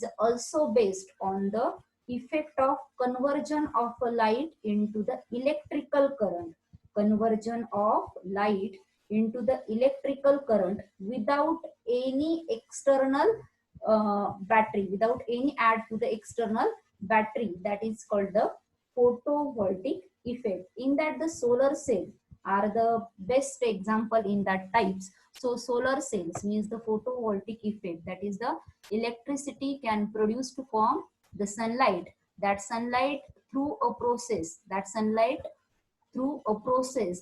is also based on the effect of conversion of a light into the electrical current. Conversion of light into the electrical current without any external battery, without any add to the external battery. That is called the photovoltaic effect. In that, the solar cell are the best example in that types. So solar cells means the photovoltaic effect, that is the electricity can produce to form the sunlight. That sunlight through a process,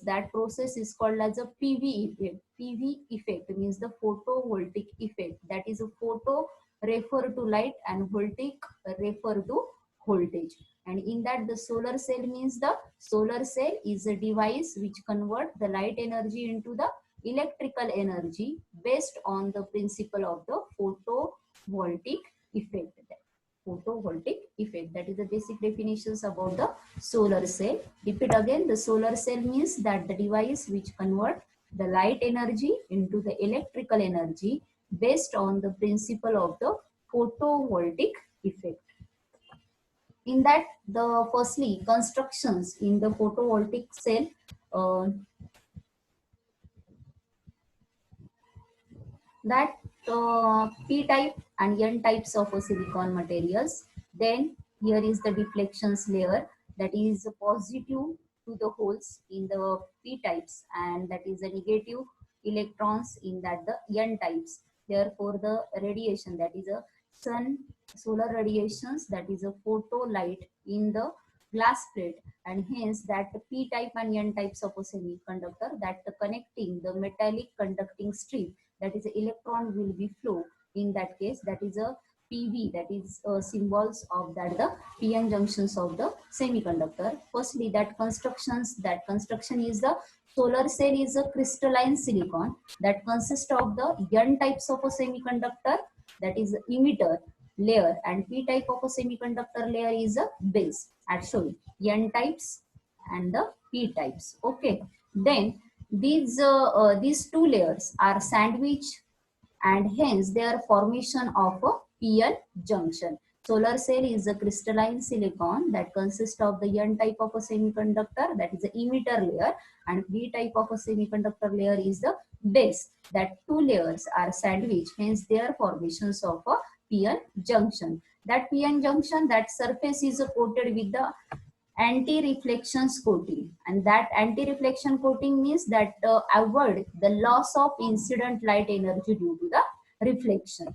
that process is called as a PV effect. PV effect means the photovoltaic effect. That is a photo refer to light and voltaic refer to voltage. And in that, the solar cell means the solar cell is a device which convert the light energy into the electrical energy based on the principle of the photovoltaic effect. Photovoltaic effect, that is the basic definitions about the solar cell. Repeat again, the solar cell means that the device which convert the light energy into the electrical energy based on the principle of the photovoltaic effect. In that, the firstly constructions in the photovoltaic cell, that P type and N types of silicon materials. Then here is the deflections layer, that is positive to the holes in the P types, and that is a negative electrons in that the N types. Therefore, the radiation, that is a solar radiations, that is a photo light in the glass plate, and hence that P type and N types of a semiconductor, that connecting the metallic conducting strip, that is electron will be flow. In that case, that is a PV, that is symbols of that the PN junctions of the semiconductor. Firstly, that construction is the solar cell is a crystalline silicon that consists of the N types of a semiconductor, that is emitter layer, and P type of a semiconductor layer is a base. Actually, N types and the P types. Okay, then these two layers are sandwiched, and hence their formation of a PN junction. Solar cell is a crystalline silicon that consists of the N type of a semiconductor, that is the emitter layer, and P type of a semiconductor layer is the base. That two layers are sandwiched, hence their formations of a PN junction. That PN junction, that surface is coated with the anti-reflections coating, and that anti-reflection coating means that avoid the loss of incident light energy due to the reflection.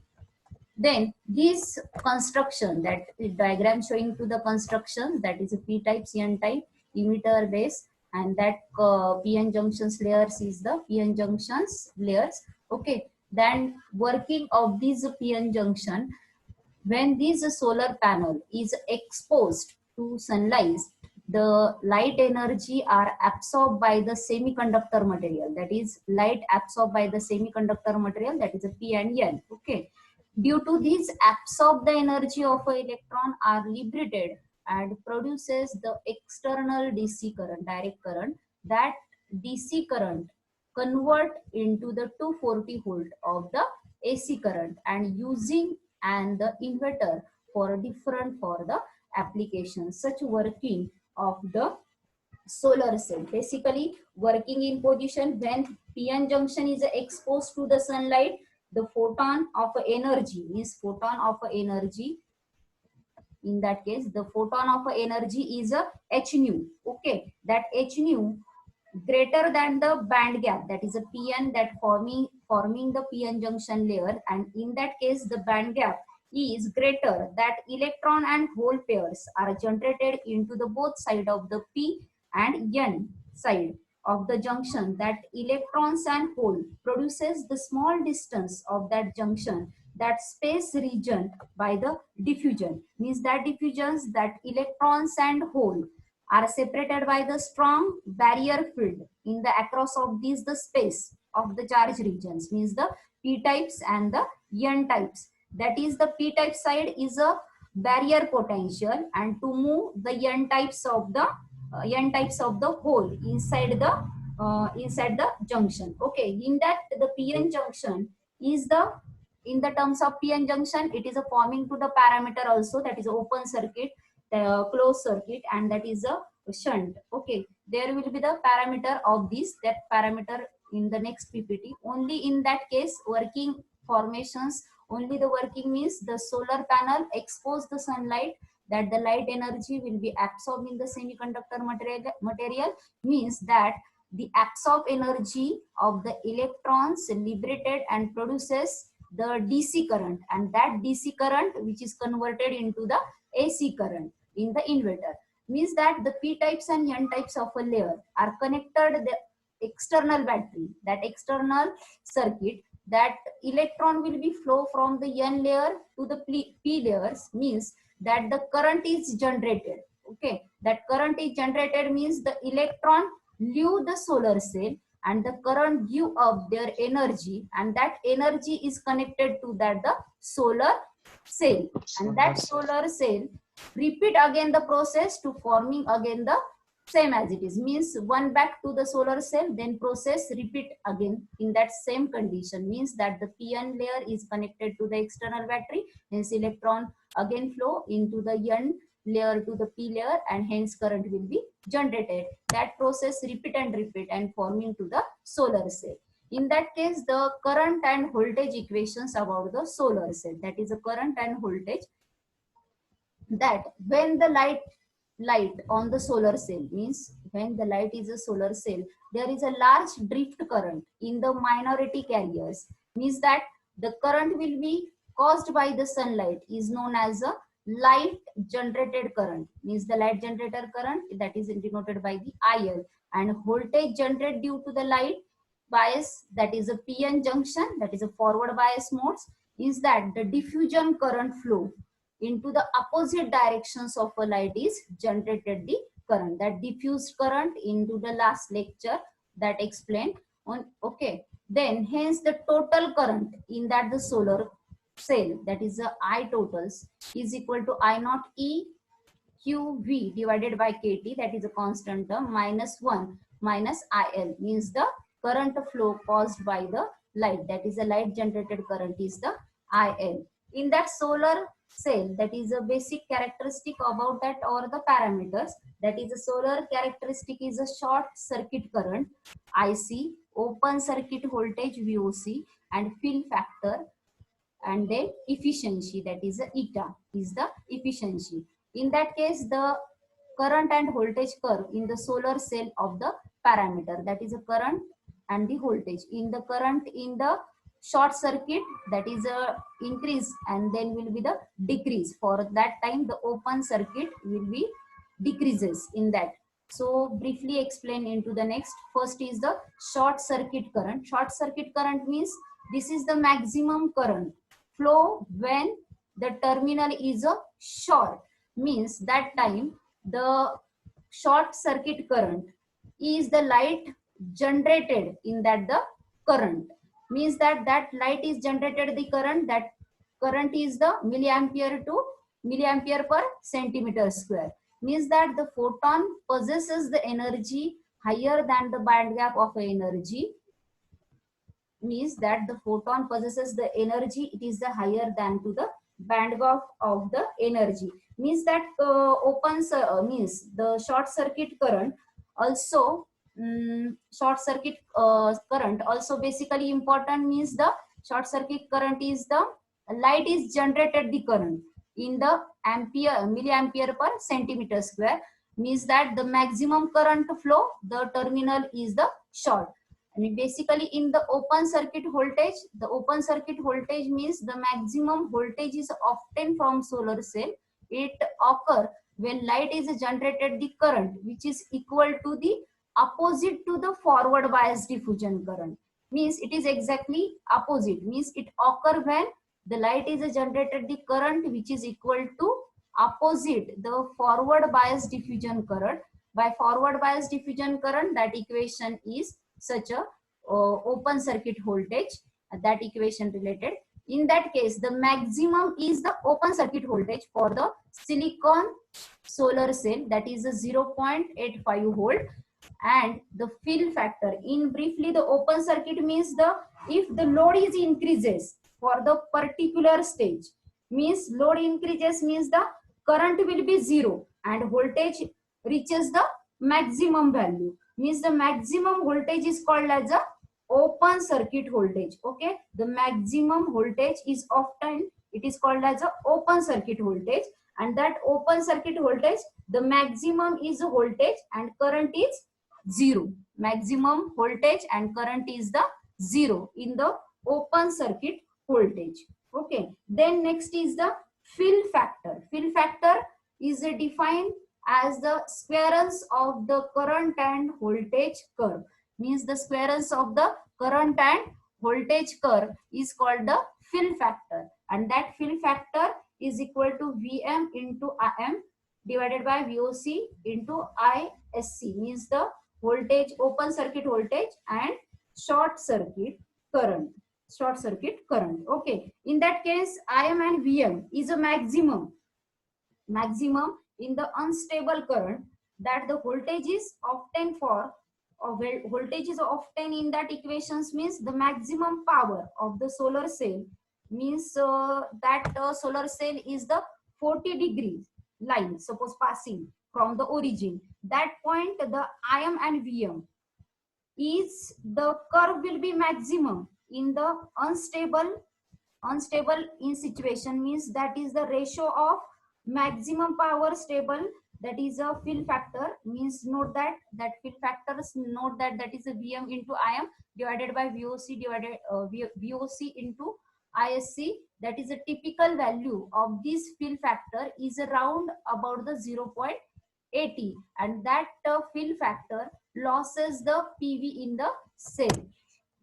Then this construction, that diagram showing to the construction, that is a P type, N type, emitter base, and that PN junctions layers is the PN junctions layers. Okay, then working of this PN junction, when this solar panel is exposed to sunlight, the light energy are absorbed by the semiconductor material, that is light absorbed by the semiconductor material, that is a P and N. Okay, due to this absorb the energy of an electron are liberated and produces the external DC current, direct current. That DC current convert into the 240 volt of the AC current, and using and the inverter for different for the application. Such working of the solar cell, basically working in position when PN junction is exposed to the sunlight, the photon of energy means photon of energy. In that case, the photon of energy is a h nu. Okay, that h nu greater than the band gap, that is a PN, that forming the PN junction layer, and in that case the band gap is greater, that electron and hole pairs are generated into the both side of the P and N side of the junction. That electrons and hole produces the small distance of that junction, that space region by the diffusion, means that diffusions, that electrons and hole are separated by the strong barrier field in the across of these the space of the charge regions, means the P types and the N types. That is the P type side is a barrier potential, and to move the N types of the hole inside the junction. Okay, in that the PN junction is the in the terms of PN junction, it is a forming to the parameter also, that is open circuit, the closed circuit, and that is a shunt. Okay, there will be the parameter of this, that parameter in the next PPT. Only in that case, working formations, only the working means the solar panel expose the sunlight, that the light energy will be absorbed in the semiconductor material means that the absorbed energy of the electrons liberated and produces the DC current, and that DC current which is converted into the AC current in the inverter, means that the P types and N types of a layer are connected the external battery, that external circuit, that electron will be flow from the N layer to the P layers, means that the current is generated. Okay, that current is generated means the electron leave the solar cell and the current give up their energy, and that energy is connected to that the solar cell, and that solar cell repeat again the process to forming again the same as it is, means one back to the solar cell, then process repeat again in that same condition, means that the PN layer is connected to the external battery, hence electron again flow into the N layer to the P layer, and hence current will be generated. That process repeat and forming to the solar cell. In that case, the current and voltage equations about the solar cell, that is a current and voltage, that when the light on the solar cell, means when the light is a solar cell, there is a large drift current in the minority carriers, means that the current will be caused by the sunlight is known as a light generated current, means the light generated current that is denoted by the IL, and voltage generated due to the light bias, that is a PN junction, that is a forward bias modes, is that the diffusion current flow into the opposite directions of a light is generated the current, that diffused current into the last lecture that explained on. Okay, then hence the total current in that the solar cell, that is the I totals, is equal to I naught E QV divided by KT, that is a constant term, minus 1 minus IL, means the current flow caused by the light, that is the light generated current is the IL. In that solar cell, that is a basic characteristic about that, or the parameters, that is a solar characteristic is a short circuit current IC, open circuit voltage VOC, and fill factor, and then efficiency, that is a eta is the efficiency. In that case, the current and voltage curve in the solar cell of the parameter, that is a current and the voltage. In the current in the short circuit, that is a increase, and then will be the decrease. For that time, the open circuit will be decreases in that. So briefly explain into the next. First is the short circuit current. Short circuit current means this is the maximum current flow when the terminal is a short, means that time the short circuit current is the light generated in that the current, means that that light is generated the current, that current is the milliampere to milliampere per centimeter square, means that the photon possesses the energy higher than the band gap of energy, means that the photon possesses the energy, it is the higher than to the band gap of the energy, means that means the short circuit current also, short circuit current also basically important, means the short circuit current is the light is generated the current in the milliampere per centimeter square, means that the maximum current flow, the terminal is the short. And basically in the open circuit voltage, the open circuit voltage means the maximum voltage is obtained from solar cell. It occur when light is generated the current which is equal to the opposite to the forward bias diffusion current, means it is exactly opposite, means it occur when the light is generated the current which is equal to opposite the forward bias diffusion current. By forward bias diffusion current, that equation is such a open circuit voltage, that equation related. In that case, the maximum is the open circuit voltage for the silicon solar cell, that is a 0.85 volt, and the fill factor. In briefly, the open circuit means the if the load is increases, for the particular stage. Means load increases means the current will be zero and voltage reaches the maximum value. Means the maximum voltage is called as a open circuit voltage. Okay, the maximum voltage is often it is called as a open circuit voltage, and that open circuit voltage, the maximum is the voltage and current is zero. Maximum voltage and current is the zero in the open circuit voltage. Okay, then next is the fill factor. Fill factor is defined as the squarence of the current and voltage curve. Means the squarence of the current and voltage curve is called the fill factor, and that fill factor is equal to Vm into Im divided by Voc into Isc. Means the voltage, open circuit voltage and short circuit current. Short circuit current. Okay, in that case Im and Vm is a maximum in the unstable current, that the voltage is obtained for voltage is obtained in that equations. Means the maximum power of the solar cell, means that solar cell is the 40 degrees line suppose passing from the origin. That point the Im and Vm is the curve will be maximum in the unstable in situation. Means that is the ratio of maximum power stable, that is a fill factor. Means note that fill factors, note that is a Vm into Im divided by Voc divided Voc into Isc. That is a typical value of this fill factor is around about the 0.80, and that fill factor losses the PV in the cell.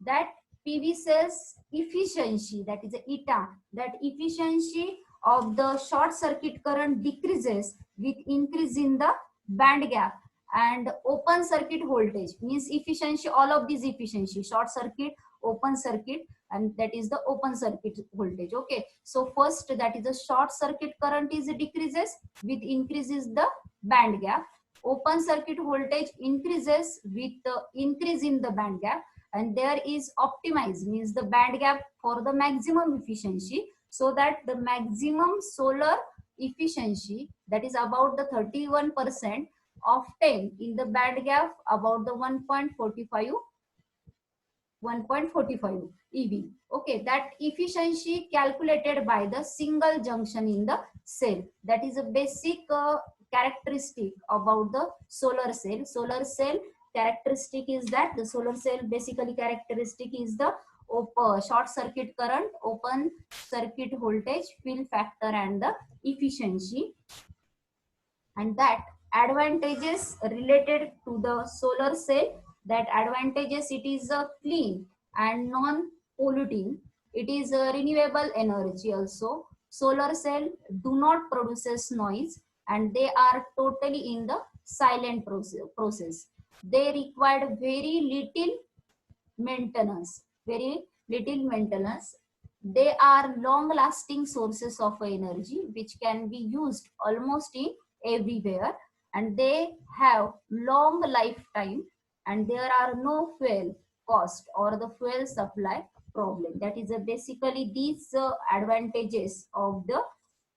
That PV cells efficiency, that is a eta, that efficiency of the short circuit current decreases with increase in the band gap and open circuit voltage. Means efficiency, all of these efficiency, short circuit, open circuit, and that is the open circuit voltage. Okay, so first that is the short circuit current is decreases with increases the band gap. Open circuit voltage increases with the increase in the band gap, and there is optimize, means the band gap for the maximum efficiency, so that the maximum solar efficiency, that is about the 31% obtained in the band gap about the 1.45 EV. Okay, that efficiency calculated by the single junction in the cell. That is a basic characteristic about the solar cell. Solar cell characteristic is that the solar cell basically characteristic is the short circuit current, open circuit voltage, fill factor, and the efficiency. And that advantages related to the solar cell, that advantages, it is a clean and non-polluting, it is a renewable energy also. Solar cell do not produces noise, and they are totally in the silent process. They required very little maintenance. They are long lasting sources of energy which can be used almost in everywhere, and they have long lifetime, and there are no fuel cost or the fuel supply problem. That is basically these advantages of the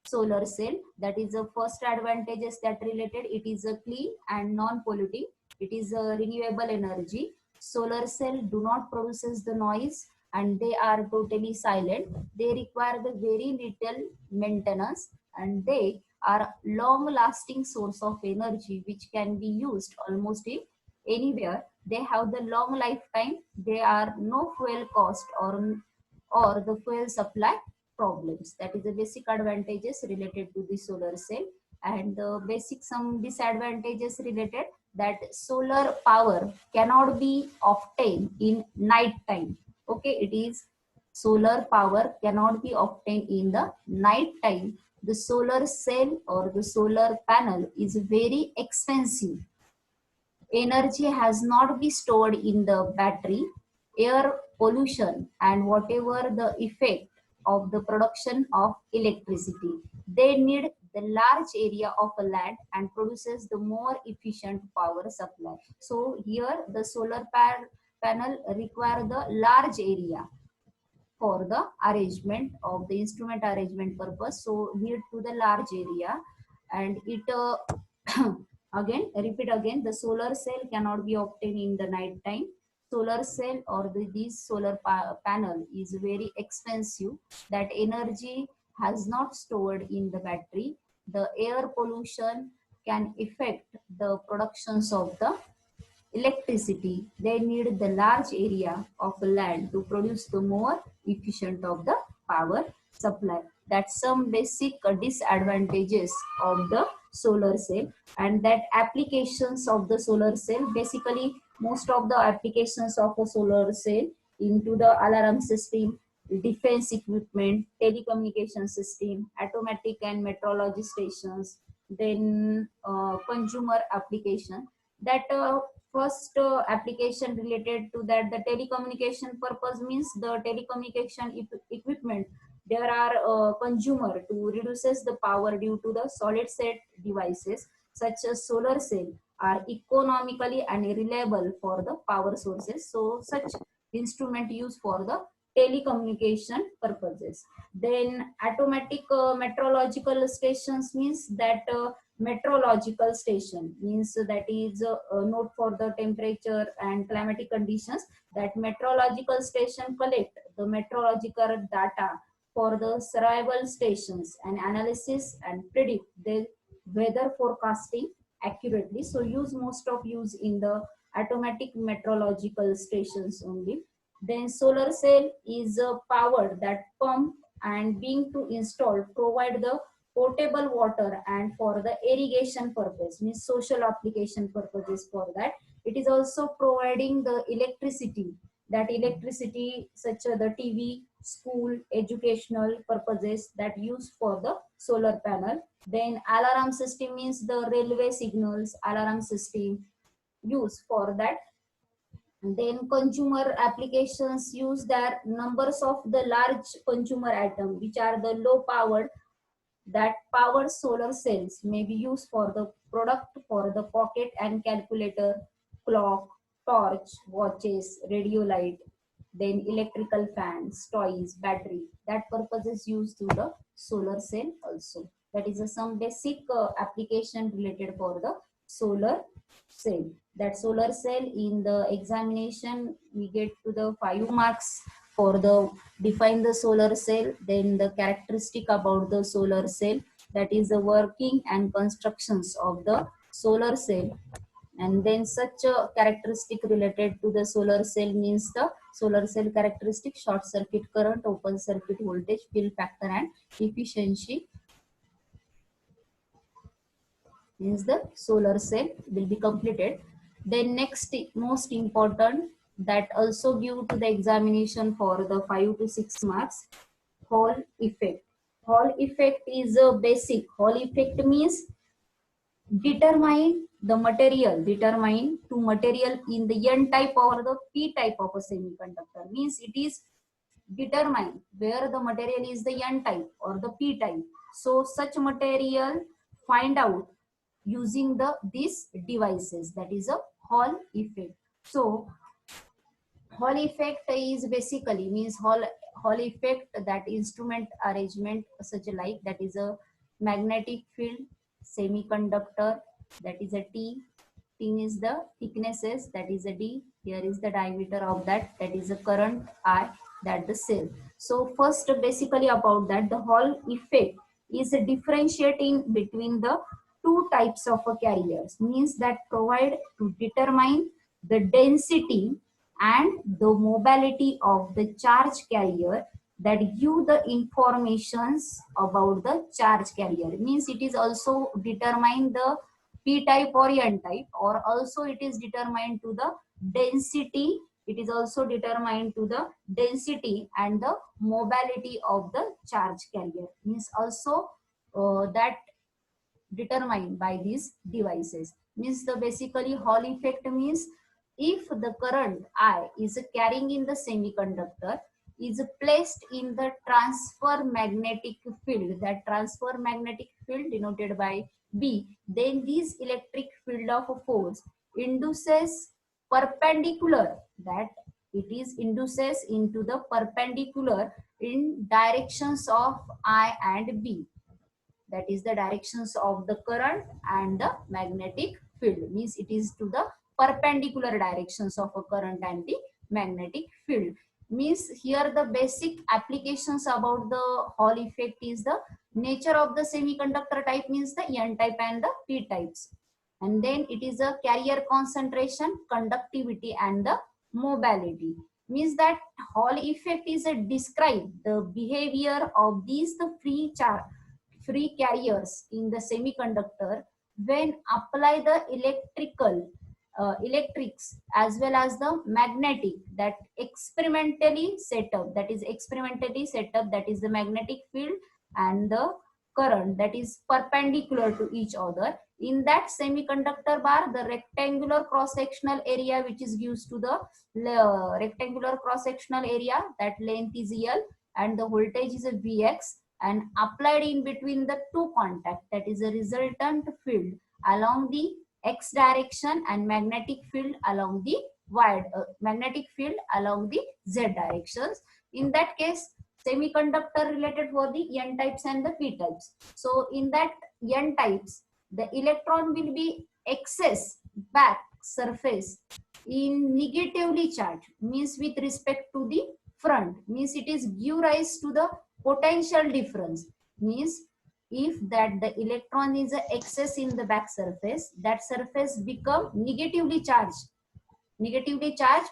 solar cell. That is the first advantages that related, it is a clean and non-polluting, it is a renewable energy. Solar cell do not produces the noise, and they are totally silent. They require the very little maintenance, and they are long lasting source of energy which can be used almost in anywhere. They have the long lifetime. They are no fuel cost or the fuel supply problems. That is the basic advantages related to the solar cell. And the basic some disadvantages related, that solar power cannot be obtained in night time. Okay, it is solar power cannot be obtained in the night time. The solar cell or the solar panel is very expensive. Energy has not been stored in the battery. Air pollution and whatever the effect of the production of electricity, they need the large area of a land and produces the more efficient power supply. So here the solar panel require the large area for the arrangement of the instrument arrangement purpose, so lead to the large area. And it again repeat again, the solar cell cannot be obtained in the night time. Solar cell or this solar panel is very expensive. That energy has not stored in the battery. The air pollution can affect the productions of the electricity. They need the large area of land to produce the more efficient of the power supply. That's some basic disadvantages of the solar cell. And that applications of the solar cell, basically most of the applications of a solar cell into the alarm system, defense equipment, telecommunication system, automatic and meteorology stations, then consumer application. That first application related to that, the telecommunication purpose means the telecommunication equipment. There are consumer to reduces the power due to the solid state devices such as solar cell are economically and reliable for the power sources. So such instrument used for the telecommunication purposes. Then automatic meteorological stations means that meteorological station means that is a note for the temperature and climatic conditions. That meteorological station collect the meteorological data for the survival stations and analysis and predict the weather forecasting accurately. So use most of use in the automatic meteorological stations only. Then solar cell is a power that pump and being to install provide the potable water and for the irrigation purpose, means social application purposes. For that it is also providing the electricity, that electricity such as the TV, school, educational purposes that use for the solar panel. Then alarm system means the railway signals alarm system use for that. And then consumer applications use their numbers of the large consumer item which are the low powered. That power solar cells may be used for the product for the pocket and calculator, clock, torch, watches, radio light, then electrical fans, toys, battery. That purpose is used to the solar cell also. That is some basic application related for the solar cell. That solar cell in the examination we get to the 5 marks for the define the solar cell, then the characteristic about the solar cell, that is the working and constructions of the solar cell. And then such a characteristic related to the solar cell means the solar cell characteristic: short circuit current, open circuit voltage, fill factor and efficiency. Means the solar cell will be completed. Then next most important, that also give to the examination for the 5 to 6 marks, Hall effect. Hall effect is a basic. Hall effect means determine to material in the N type or the P type of a semiconductor. Means it is determine where the material is the N type or the P type. So such material find out using the these devices, that is a Hall effect. So Hall effect is basically means Hall effect, that instrument arrangement such like, that is a magnetic field semiconductor, that is a T. T is the thicknesses, that is a D. Here is the diameter of that is a current I, that the cell. So first basically about that, the Hall effect is a differentiating between the two types of carriers, means that provide to determine the density and the mobility of the charge carrier, that give the informations about the charge carrier. Means it is also determine the P type or N type, or also it is determined to the density. It is also determined to the density and the mobility of the charge carrier. Means also that determined by these devices. Means the basically Hall effect means if the current I is carrying in the semiconductor is placed in the transfer magnetic field, that transfer magnetic field denoted by B, then this electric field of force induces perpendicular, that it is induces into the perpendicular in directions of I and B. That is the directions of the current and the magnetic field. Means it is to the perpendicular directions of a current and the magnetic field. Means here the basic applications about the Hall effect is the nature of the semiconductor type, means the N type and the P types. And then it is a carrier concentration, conductivity and the mobility. Means that Hall effect is a describe the behavior of these the free carriers in the semiconductor when apply the electrics as well as the magnetic that experimentally set up, that is the magnetic field and the current that is perpendicular to each other. In that semiconductor bar, the rectangular cross sectional area which is used to the rectangular cross sectional area, that length is L and the voltage is a Vx, and applied in between the two contact, that is a resultant field along the x direction and magnetic field along the z directions. In that case, semiconductor related for the N types and the P types. So in that N types, the electron will be excess back surface in negatively charged, means with respect to the front, means it is give rise to the potential difference. Means if that the electron is a excess in the back surface, that surface become negatively charged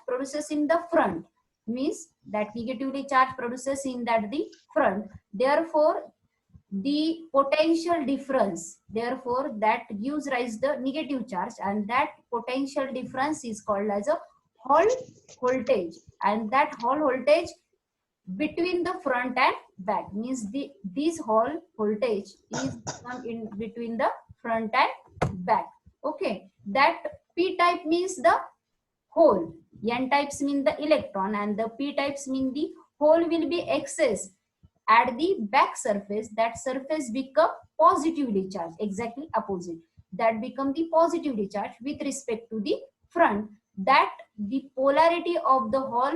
produces in the front, means that negatively charged produces in that the front. Therefore the potential difference, therefore that gives rise the negative charge, and that potential difference is called as a Hall voltage. And that Hall voltage between the front and back, means this Hall voltage is in between the front and back. Okay, that P type means the hole, N types mean the electron and the P types mean the hole will be excess at the back surface. That surface become positively charged, exactly opposite, that become the positively charged with respect to the front. That the polarity of the Hall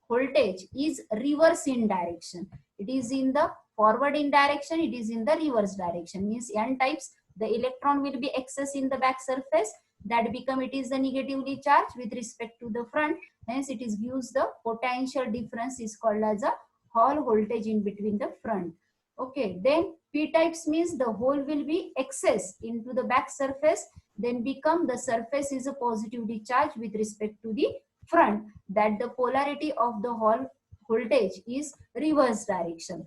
voltage is reverse in direction, it is in the forward in direction, it is in the reverse direction. Means N types, the electron will be excess in the back surface, that become it is the negatively charged with respect to the front, hence it is gives the potential difference is called as a Hall voltage in between the front. Okay, then P types means the hole will be excess into the back surface, then become the surface is a positively charged with respect to the front, that the polarity of the Hall voltage is reverse direction.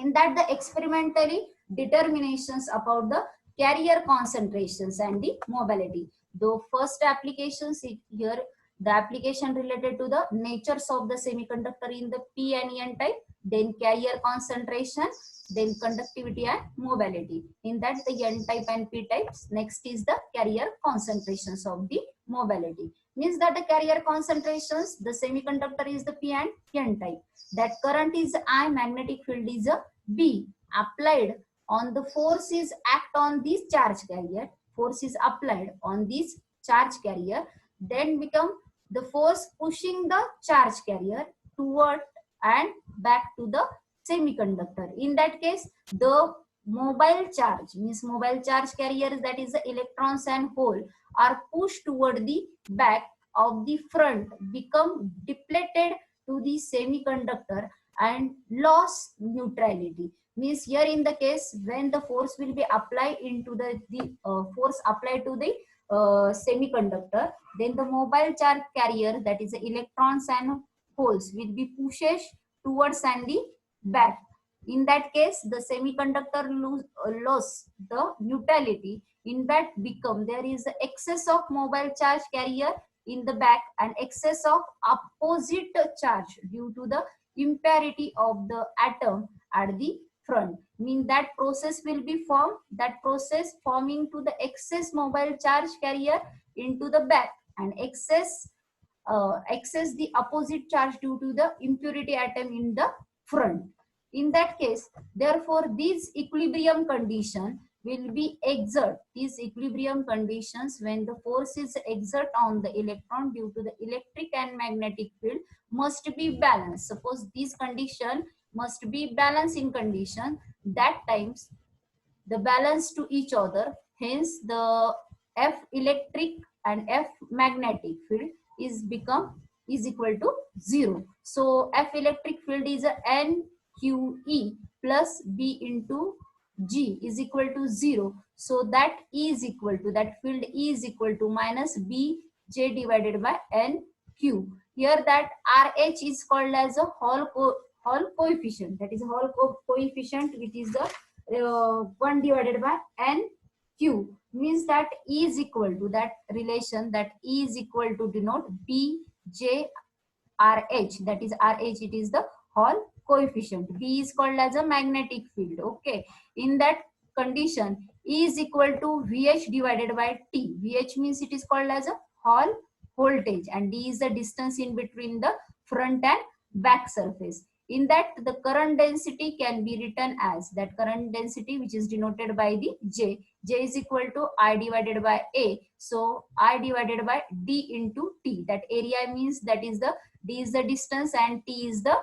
In that the experimentally determinations about the carrier concentrations and the mobility. The first applications here, the application related to the natures of the semiconductor in the P and N type, then carrier concentration, then conductivity and mobility. In that the N type and P types, next is the carrier concentrations of the mobility. Means that the carrier concentrations, the semiconductor is the P and N type, that current is I, magnetic field is a B, applied on the force is act on this charge carrier, force is applied on this charge carrier, then become the force pushing the charge carrier toward and back to the semiconductor. In that case, the mobile charge, means mobile charge carriers, that is the electrons and hole, are pushed toward the back of the front, become depleted to the semiconductor and loss neutrality. Means here in the case when the force will be applied into the force applied to the semiconductor, then the mobile charge carrier, that is the electrons and holes, will be pushed towards and the back. In that case, the semiconductor loss the neutrality. In that become there is the excess of mobile charge carrier in the back and excess of opposite charge due to the imparity of the atom at the front. Mean that process will be formed, that process forming to the excess mobile charge carrier into the back and excess the opposite charge due to the impurity atom in the front. In that case, therefore, these equilibrium condition will be exert. These equilibrium conditions when the force is exert on the electron due to the electric and magnetic field must be balanced. Suppose this condition must be balanced in condition, that times the balance to each other. Hence, the F electric and F magnetic field is equal to 0. So F electric field is a NQE plus B into G is equal to 0. So that E is equal to, that field E is equal to minus BJ divided by NQ. Here that RH is called as a Hall coefficient, that is Hall coefficient, which is the 1 divided by NQ, means that E is equal to, that relation, that E is equal to denote BJ RH, that is RH, it is the Hall coefficient. B is called as a magnetic field. Okay, in that condition E is equal to VH divided by T. VH means it is called as a Hall voltage, and D is the distance in between the front and back surface. In that, the current density can be written as, that current density which is denoted by the J. J is equal to I divided by A. So I divided by D into T. That area means, that is the D is the distance and T is the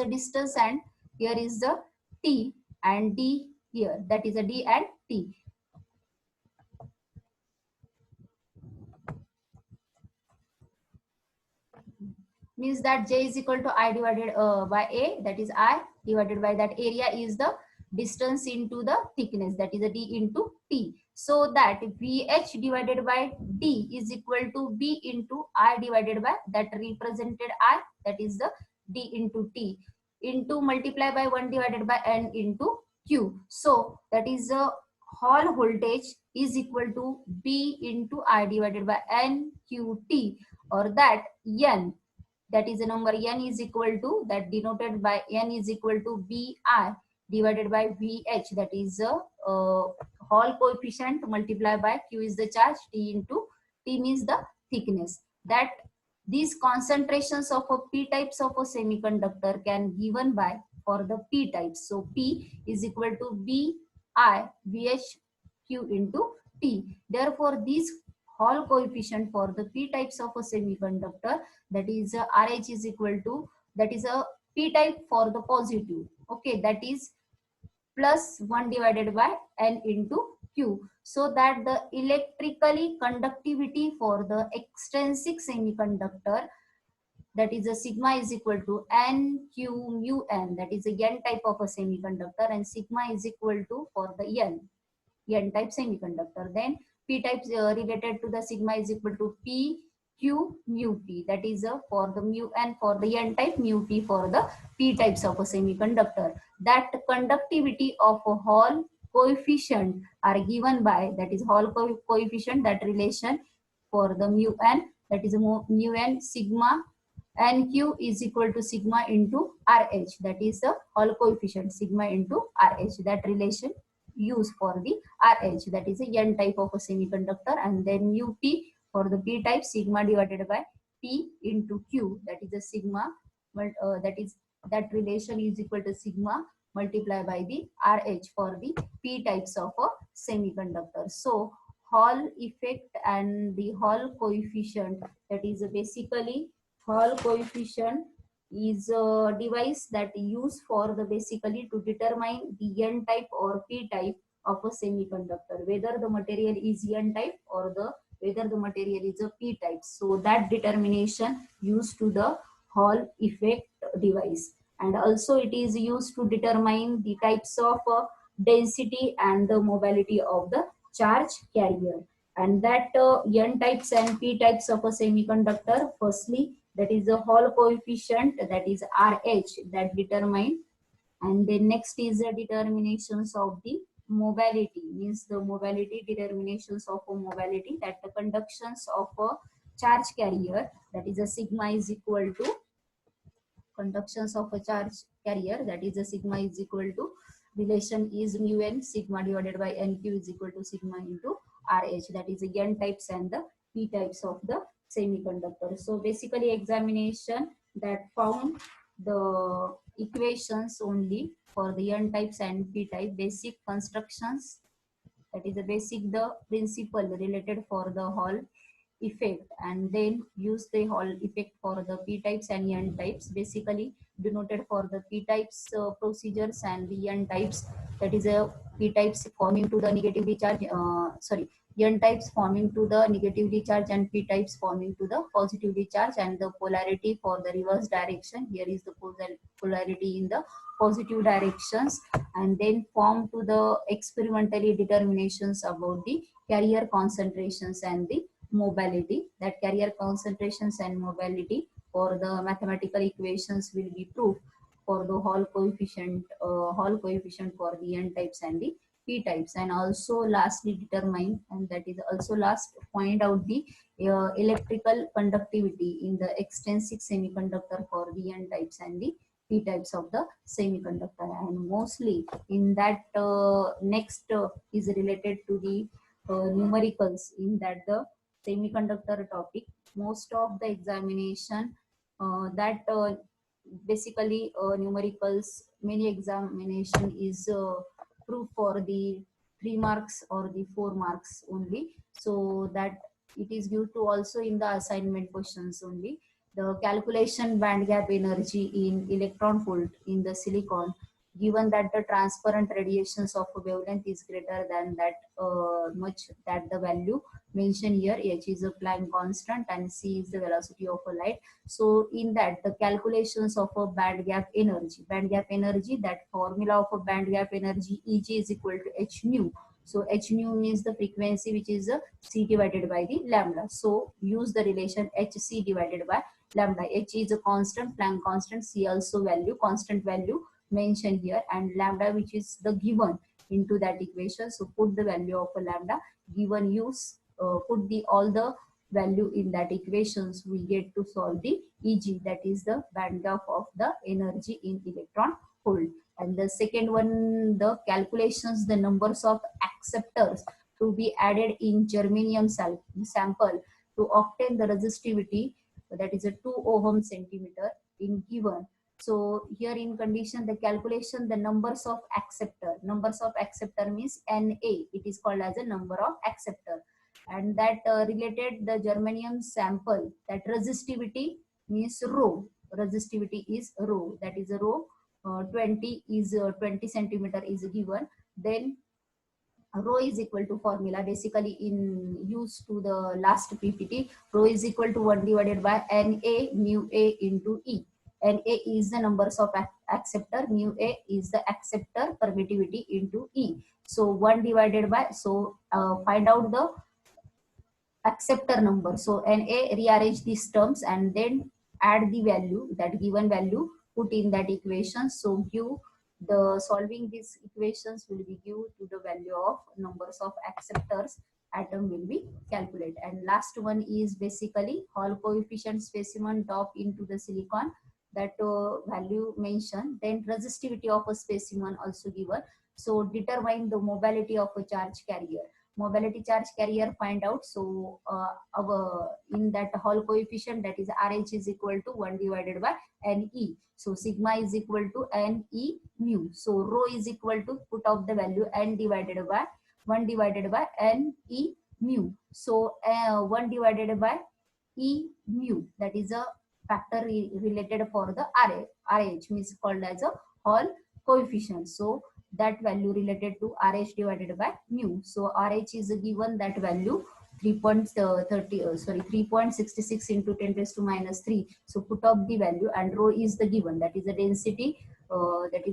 distance, and here is the T and D here, that is a D and T. Means that J is equal to I divided by A, that is I divided by that area is the distance into the thickness, that is a D into T. So that VH divided by D is equal to B into I divided by that represented I, that is the D into T, into multiply by 1 divided by N into Q. So that is a Hall voltage is equal to B into I divided by NQT, or that N, that is a number N is equal to, that denoted by N is equal to BI divided by VH, that is a Hall coefficient, multiplied by Q is the charge, T into T means the thickness. That these concentrations of a P types of a semiconductor can given by for the P types. So P is equal to BI VH Q into T. Therefore, these Hall coefficient for the P types of a semiconductor, that is RH is equal to, that is a P type for the positive. Okay, that is plus 1 divided by N into Q. So that the electrically conductivity for the extrinsic semiconductor, that is a sigma is equal to N Q mu N, that is a N type of a semiconductor, and sigma is equal to for the N type semiconductor. Then P types related to the sigma is equal to P Q mu T, that is for the mu N for the N type, mu T for the P types of a semiconductor. That conductivity of a Hall coefficient are given by, that is Hall coefficient, that relation for the mu N, that is mu N sigma NQ is equal to sigma into RH, that is the Hall coefficient, sigma into RH, that relation used for the RH, that is a N type of a semiconductor, and then mu P for the P type, sigma divided by P into Q, that is a sigma, that is, that relation is equal to sigma multiplied by the RH for the P types of a semiconductor. So Hall effect and the Hall coefficient, that is basically Hall coefficient is a device that used for the basically to determine the N type or P type of a semiconductor, whether the material is N type or the whether the material is a P type. So that determination used to the Hall effect device, and also it is used to determine the types of density and the mobility of the charge carrier. And that N types and P types of a semiconductor, firstly that is the Hall coefficient, that is RH, that determine, and then next is the determinations of the mobility, means the mobility, determinations of a mobility, that the conductions of a charge carrier, that is a sigma is equal to conductions of a charge carrier, that is a sigma is equal to relation is mu N sigma divided by NQ is equal to sigma into RH, that is the N types and the P types of the semiconductor. So basically examination that found the equations only for the N types and P type, basic constructions, that is a basic the principle related for the Hall effect, and then use the Hall effect for the p types and n types, basically denoted for the p types procedures and the n types, that is a p types forming to the negatively charged n types forming to the negatively charged and p types forming to the positively charged, and the polarity for the reverse direction. Here is the polarity in the positive directions, and then form to the experimentally determinations about the carrier concentrations and the mobility. That carrier concentrations and mobility for the mathematical equations will be proved for the Hall coefficient for the n types and the p types, and also lastly determine, and that is also last, find out the electrical conductivity in the extrinsic semiconductor for the n types and the p types of the semiconductor. And mostly in that next is related to the numericals in that the semiconductor topic. Most of the examination that basically numericals, many examination is proof for the 3 marks or the 4 marks only, so that it is due to also in the assignment questions only. The calculation band gap energy in electron volt in the silicon, given that the transparent radiations of a wavelength is greater than that much, that the value mentioned here, h is a Planck constant and c is the velocity of a light. So in that the calculations of a band gap energy, that formula of a band gap energy Eg is equal to h nu. So h nu means the frequency, which is c divided by the lambda. So use the relation hc divided by lambda. H is a constant, Planck constant, c also value, constant value mentioned here, and lambda, which is the given into that equation. So put the value of a lambda given, use put the all the value in that equations, we get to solve the Eg, that is the band gap of the energy in electron volt. And the second one, the calculations, the numbers of acceptors to be added in germanium sample to obtain the resistivity, that is a 2 ohm centimeter in given. So here in condition, the calculation, the numbers of acceptor means Na, it is called as a number of acceptor, and that related the germanium sample, that resistivity means rho, resistivity is rho, that is a rho 20 is 20 centimeter is given. Then rho is equal to formula, basically in use to the last PPT, rho is equal to 1 divided by Na mu A into E. Na is the numbers of acceptor, mu A is the acceptor permittivity into E. So 1 divided by, so find out the acceptor number. So Na, rearrange these terms and then add the value, that given value, put in that equation. So give the solving these equations will be give to the value of numbers of acceptors, atom will be calculated. And last one is basically Hall coefficient specimen top into the silicon, that value mentioned. Then resistivity of a specimen also given. So determine the mobility of a charge carrier, mobility charge carrier find out. So our in that Hall coefficient, that is RH is equal to 1 divided by Ne. So sigma is equal to Ne mu. So rho is equal to, put out the value, n divided by 1 divided by Ne mu. So 1 divided by E mu, that is a factor related for the RH means called as a Hall coefficient. So that value related to RH divided by mu. So RH is given that value 3.66 into 10 raised to minus 3. So put up the value, and rho is the given, that is the density, that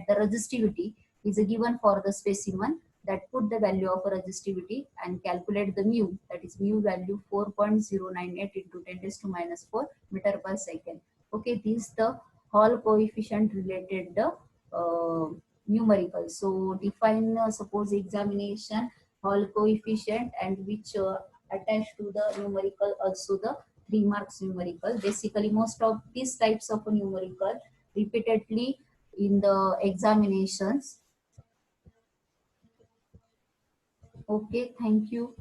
the resistivity is a given for the specimen, that put the value of a resistivity and calculate the mu, that is mu value 4.098 into 10 raised to minus 4 meter per second. Okay, this is the Hall coefficient related the numerical. So define suppose examination Hall coefficient, and which attached to the numerical also the 3 marks numerical. Basically most of these types of numerical repeatedly in the examinations. Okay, thank you.